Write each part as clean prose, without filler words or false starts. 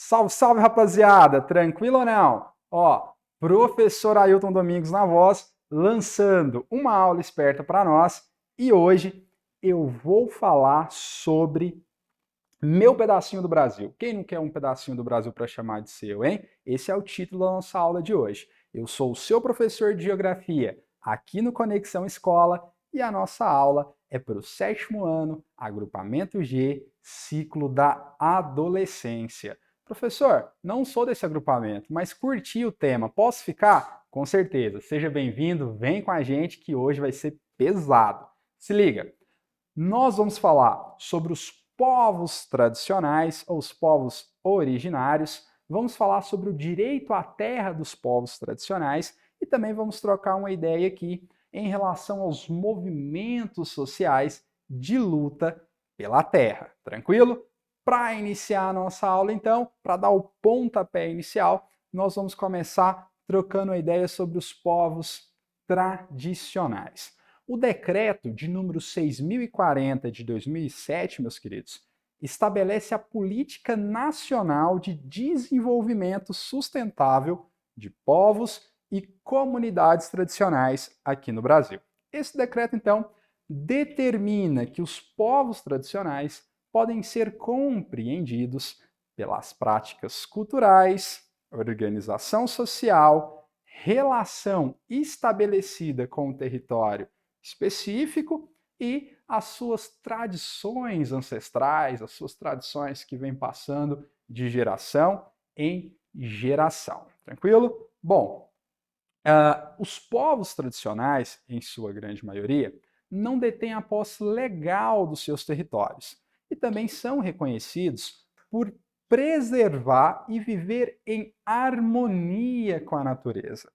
Salve, salve, rapaziada! Tranquilo ou não? Ó, professor Ailton Domingos na voz, lançando uma aula esperta para nós. E hoje eu vou falar sobre meu pedacinho do Brasil. Quem não quer um pedacinho do Brasil para chamar de seu, hein? Esse é o título da nossa aula de hoje. Eu sou o seu professor de Geografia aqui no Conexão Escola e a nossa aula é para o 7º ano, agrupamento G, ciclo da adolescência. Professor, não sou desse agrupamento, mas curti o tema. Posso ficar? Com certeza. Seja bem-vindo, vem com a gente que hoje vai ser pesado. Se liga, nós vamos falar sobre os povos tradicionais ou os povos originários, vamos falar sobre o direito à terra dos povos tradicionais e também vamos trocar uma ideia aqui em relação aos movimentos sociais de luta pela terra. Tranquilo? Para iniciar a nossa aula, então, para dar o pontapé inicial, nós vamos começar trocando uma ideia sobre os povos tradicionais. O decreto de número 6040 de 2007, meus queridos, estabelece a Política Nacional de Desenvolvimento Sustentável de Povos e Comunidades Tradicionais aqui no Brasil. Esse decreto, então, determina que os povos tradicionais podem ser compreendidos pelas práticas culturais, organização social, relação estabelecida com o território específico e as suas tradições ancestrais, as suas tradições que vêm passando de geração em geração. Tranquilo? Bom, os povos tradicionais, em sua grande maioria, não detêm a posse legal dos seus territórios e também são reconhecidos por preservar e viver em harmonia com a natureza.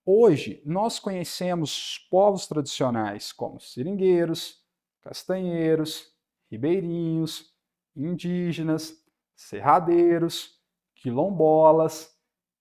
Hoje, nós conhecemos povos tradicionais como seringueiros, castanheiros, ribeirinhos, indígenas, serradeiros, quilombolas,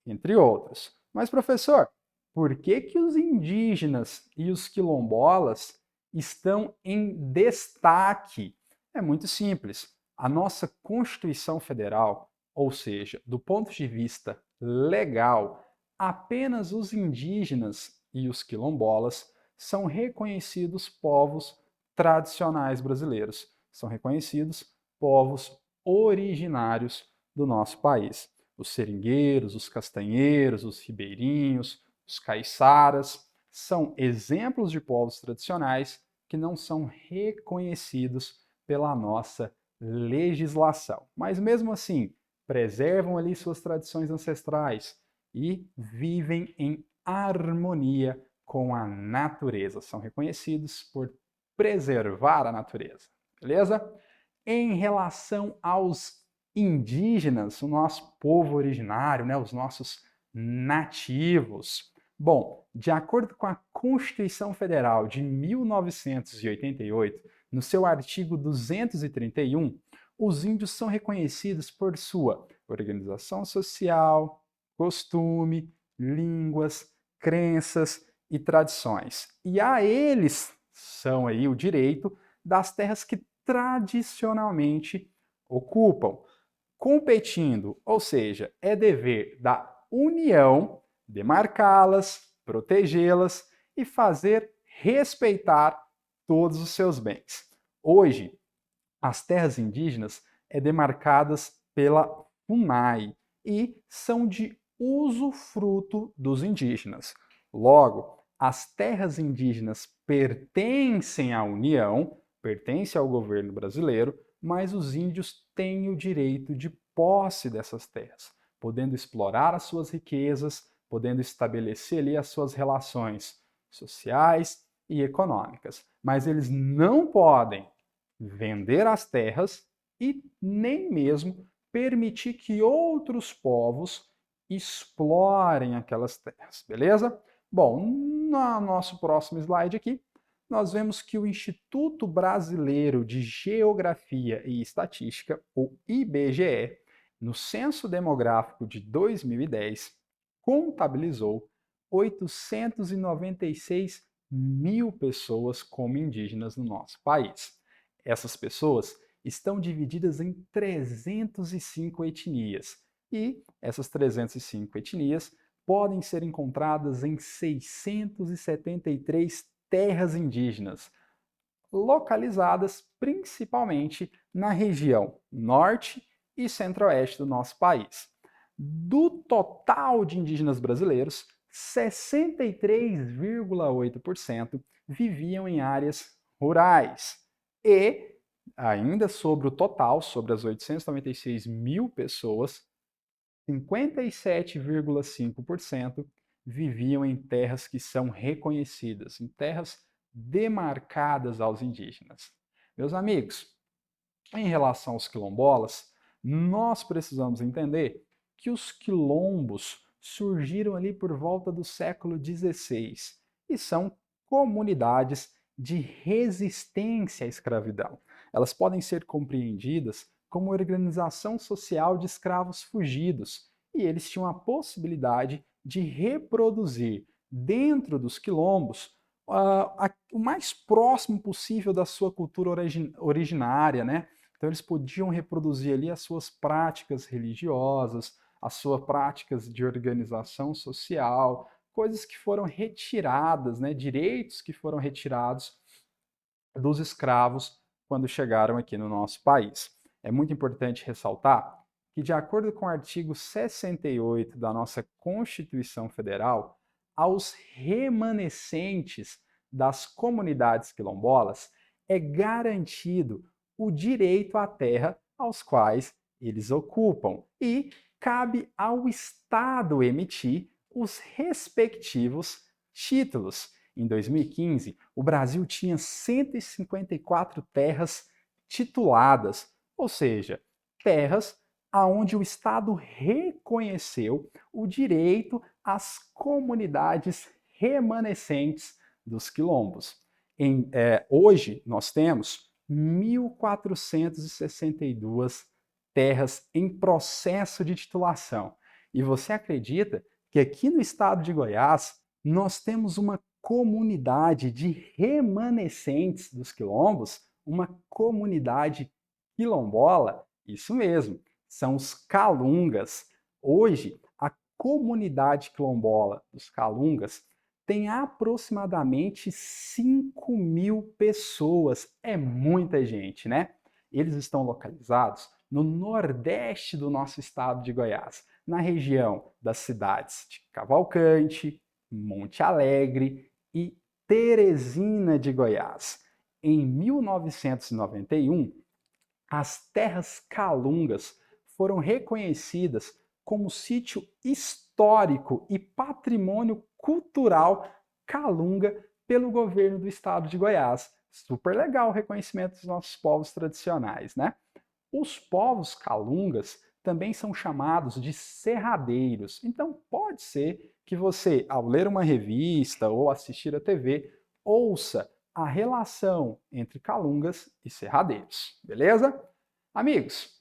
entre outros. Mas, professor, por que os indígenas e os quilombolas estão em destaque? É muito simples. A nossa Constituição Federal, ou seja, do ponto de vista legal, apenas os indígenas e os quilombolas são reconhecidos povos tradicionais brasileiros, são reconhecidos povos originários do nosso país. Os seringueiros, os castanheiros, os ribeirinhos, os caiçaras são exemplos de povos tradicionais que não são reconhecidos pela nossa legislação. Mas mesmo assim, preservam ali suas tradições ancestrais e vivem em harmonia com a natureza. São reconhecidos por preservar a natureza. Beleza? Em relação aos indígenas, o nosso povo originário, né, os nossos nativos. Bom, de acordo com a Constituição Federal de 1988, no seu artigo 231, os índios são reconhecidos por sua organização social, costume, línguas, crenças e tradições. E a eles são aí o direito das terras que tradicionalmente ocupam, competindo, ou seja, é dever da União demarcá-las, protegê-las e fazer respeitar todos os seus bens. Hoje, as terras indígenas são demarcadas pela FUNAI e são de usufruto dos indígenas. Logo, as terras indígenas pertencem à União, pertencem ao governo brasileiro, mas os índios têm o direito de posse dessas terras, podendo explorar as suas riquezas, podendo estabelecer ali as suas relações sociais e econômicas. Mas eles não podem vender as terras e nem mesmo permitir que outros povos explorem aquelas terras, beleza? Bom, no nosso próximo slide aqui, nós vemos que o Instituto Brasileiro de Geografia e Estatística, o IBGE, no Censo Demográfico de 2010, contabilizou 896 mil pessoas como indígenas no nosso país. Essas pessoas estão divididas em 305 etnias, E essas 305 etnias podem ser encontradas em 673 terras indígenas, localizadas principalmente na região norte e centro-oeste do nosso país. Do total de indígenas brasileiros, 63,8% viviam em áreas rurais. E, ainda sobre o total, sobre as 896 mil pessoas, 57,5% viviam em terras que são reconhecidas, em terras demarcadas aos indígenas. Meus amigos, em relação aos quilombolas, nós precisamos entender que os quilombos surgiram ali por volta do século XVI e são comunidades de resistência à escravidão. Elas podem ser compreendidas como organização social de escravos fugidos, e eles tinham a possibilidade de reproduzir dentro dos quilombos o mais próximo possível da sua cultura originária, né? Então eles podiam reproduzir ali as suas práticas religiosas, as suas práticas de organização social, coisas que foram retiradas, né? Direitos que foram retirados dos escravos quando chegaram aqui no nosso país. É muito importante ressaltar que, de acordo com o artigo 68 da nossa Constituição Federal, aos remanescentes das comunidades quilombolas é garantido o direito à terra aos quais eles ocupam e cabe ao Estado emitir os respectivos títulos. Em 2015, o Brasil tinha 154 terras tituladas, ou seja, terras aonde o Estado reconheceu o direito às comunidades remanescentes dos quilombos. Hoje, nós temos 1.462 terras em processo de titulação. E você acredita que aqui no estado de Goiás nós temos uma comunidade de remanescentes dos quilombos, uma comunidade quilombola? Isso mesmo, são os calungas. Hoje, a comunidade quilombola dos calungas tem aproximadamente 5.000 pessoas. É muita gente, né? Eles estão localizados no nordeste do nosso estado de Goiás, na região das cidades de Cavalcante, Monte Alegre e Teresina de Goiás. Em 1991, as terras calungas foram reconhecidas como sítio histórico e patrimônio cultural calunga pelo governo do estado de Goiás. Super legal o reconhecimento dos nossos povos tradicionais, né? Os povos calungas também são chamados de serradeiros. Então, pode ser que você, ao ler uma revista ou assistir a TV, ouça a relação entre calungas e serradeiros, beleza? Amigos,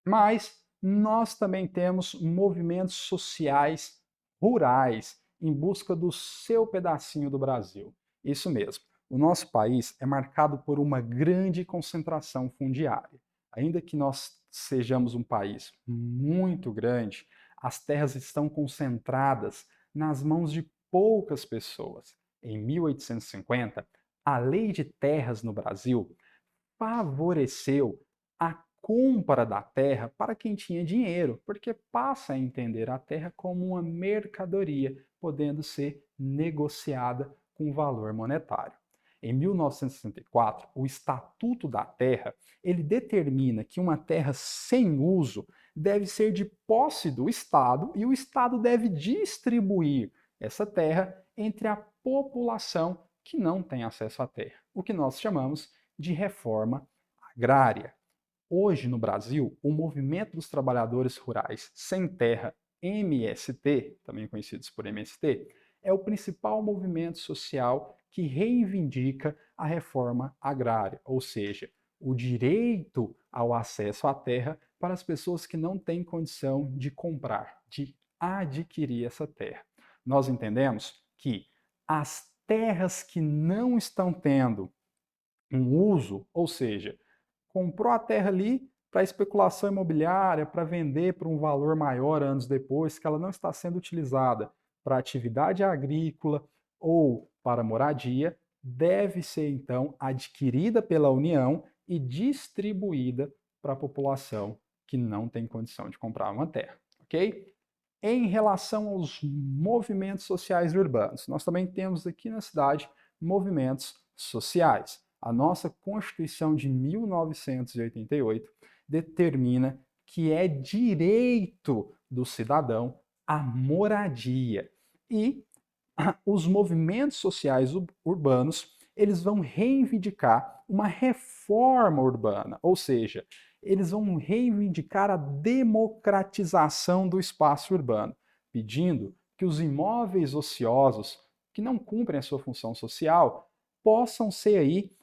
mas nós também temos movimentos sociais rurais em busca do seu pedacinho do Brasil. Isso mesmo. O nosso país é marcado por uma grande concentração fundiária. Ainda que nós sejamos um país muito grande, as terras estão concentradas nas mãos de poucas pessoas. Em 1850, a Lei de Terras no Brasil favoreceu a compra da terra para quem tinha dinheiro, porque passa a entender a terra como uma mercadoria, podendo ser negociada com valor monetário. Em 1964, o Estatuto da Terra, ele determina que uma terra sem uso deve ser de posse do Estado e o Estado deve distribuir essa terra entre a população que não tem acesso à terra, o que nós chamamos de reforma agrária. Hoje, no Brasil, o Movimento dos Trabalhadores Rurais Sem Terra, MST, também conhecidos por MST, é o principal movimento social que reivindica a reforma agrária, ou seja, o direito ao acesso à terra para as pessoas que não têm condição de comprar, de adquirir essa terra. Nós entendemos que as terras que não estão tendo um uso, ou seja, comprou a terra ali, para especulação imobiliária, para vender por um valor maior anos depois, que ela não está sendo utilizada para atividade agrícola ou para moradia, deve ser então adquirida pela União e distribuída para a população que não tem condição de comprar uma terra, ok? Em relação aos movimentos sociais urbanos, nós também temos aqui na cidade movimentos sociais. A nossa Constituição de 1988 determina que é direito do cidadão a moradia. E os movimentos sociais urbanos, eles vão reivindicar uma reforma urbana, ou seja, eles vão reivindicar a democratização do espaço urbano, pedindo que os imóveis ociosos que não cumprem a sua função social possam ser aí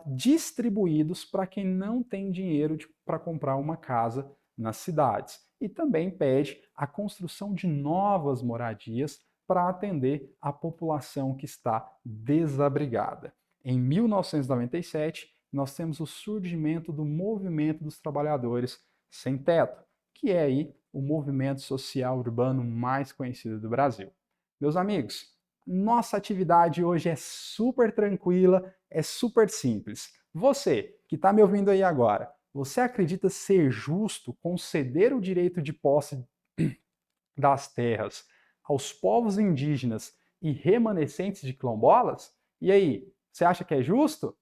distribuídos para quem não tem dinheiro para comprar uma casa nas cidades. E também pede a construção de novas moradias para atender a população que está desabrigada. Em 1997, nós temos o surgimento do Movimento dos Trabalhadores Sem Teto, que é aí o movimento social urbano mais conhecido do Brasil. Meus amigos, nossa atividade hoje é super tranquila, é super simples. Você que está me ouvindo aí agora, você acredita ser justo conceder o direito de posse das terras aos povos indígenas e remanescentes de quilombolas? E aí, você acha que é justo?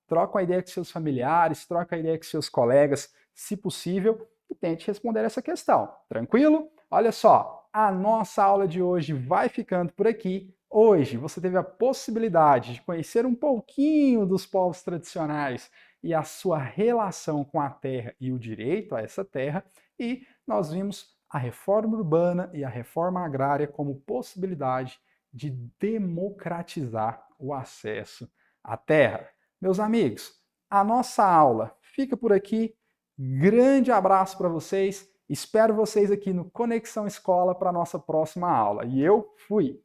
Troca uma ideia com seus familiares, troca uma ideia com seus colegas, se possível, e tente responder essa questão. Tranquilo? Olha só, a nossa aula de hoje vai ficando por aqui. Hoje você teve a possibilidade de conhecer um pouquinho dos povos tradicionais e a sua relação com a terra e o direito a essa terra, e nós vimos a reforma urbana e a reforma agrária como possibilidade de democratizar o acesso à terra. Meus amigos, a nossa aula fica por aqui. Grande abraço para vocês. Espero vocês aqui no Conexão Escola para a nossa próxima aula. E eu fui!